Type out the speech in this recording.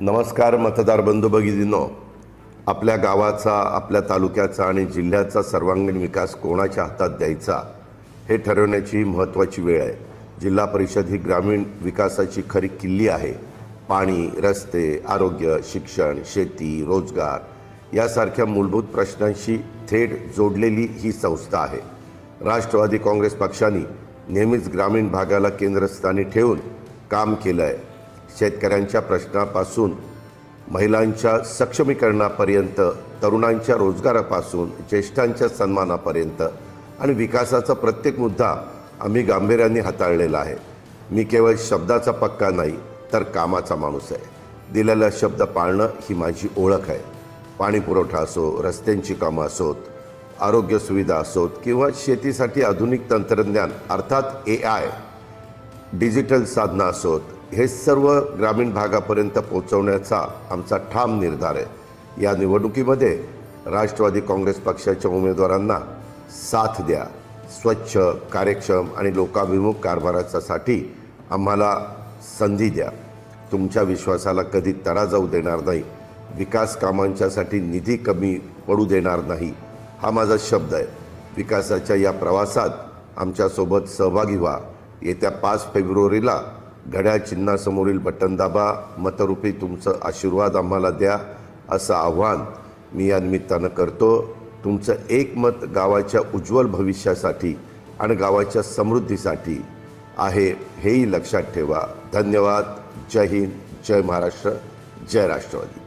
नमस्कार मतदार बंधू भगिनींनो, आपल्या गावाचा, आपल्या तालुक्याचा आणि जिल्ह्याचा सर्वांगीण विकास कोणाच्या हातात द्यायचा हे ठरवण्याची महत्त्वाची वेळ आहे। जिल्हा परिषद ही ग्रामीण विकासाची खरी किल्ली आहे। पाणी, रस्ते, आरोग्य, शिक्षण, शेती, रोजगार यासारख्या मूलभूत प्रश्नांशी थेट जोडलेली ही संस्था आहे। राष्ट्रवादी काँग्रेस पक्षाने नेहमीच ग्रामीण भागाला केंद्रस्थानी ठेवून काम केलं आहे। शेतकऱ्यांच्या प्रश्नापासून महिलांच्या सक्षमीकरणापर्यंत, तरुणांच्या रोजगारापासून ज्येष्ठांच्या सन्मानापर्यंत आणि विकासाचा प्रत्येक मुद्दा आम्ही गांभीर्याने हाताळलेला आहे। मी केवळ शब्दाचा पक्का नाही तर कामाचा माणूस आहे। दिलेला शब्द पाळणं ही माझी ओळख आहे। पाणी पुरवठा असो, रस्त्यांची कामं असोत, आरोग्य सुविधा असोत किंवा शेतीसाठी आधुनिक तंत्रज्ञान अर्थात AI, डिजिटल साधनं असोत, हे सर्व ग्रामीण भागापर्यंत पोहोचवण्याचा आमचा ठाम निर्धार आहे। या निवडणुकीमध्ये राष्ट्रवादी काँग्रेस पक्षाच्या उमेदवारांना साथ द्या। स्वच्छ, कार्यक्षम आणि लोकाभिमुख कारभारासाठी आम्हाला संधी द्या। तुमच्या विश्वासाला कधी तडा जाऊ देणार नाही। विकास कामांच्यासाठी निधी कमी पडू देणार नाही, हा माझा शब्द आहे। विकासाच्या या प्रवासात आमच्यासोबत सहभागी व्हा। येत्या 5 फेब्रुवारीला घड्याळ चिन्हासमोरील बटन दाबा, मतरूपी तुमचं आशीर्वाद आम्हाला द्या, असं आव्हान मी या निमित्तानं करतो। तुमचं एक मत गावाच्या उज्ज्वल भविष्यासाठी आणि गावाच्या समृद्धीसाठी आहे, हेही लक्षात ठेवा। धन्यवाद। जय हिंद, जय महाराष्ट्र, जय राष्ट्रवादी।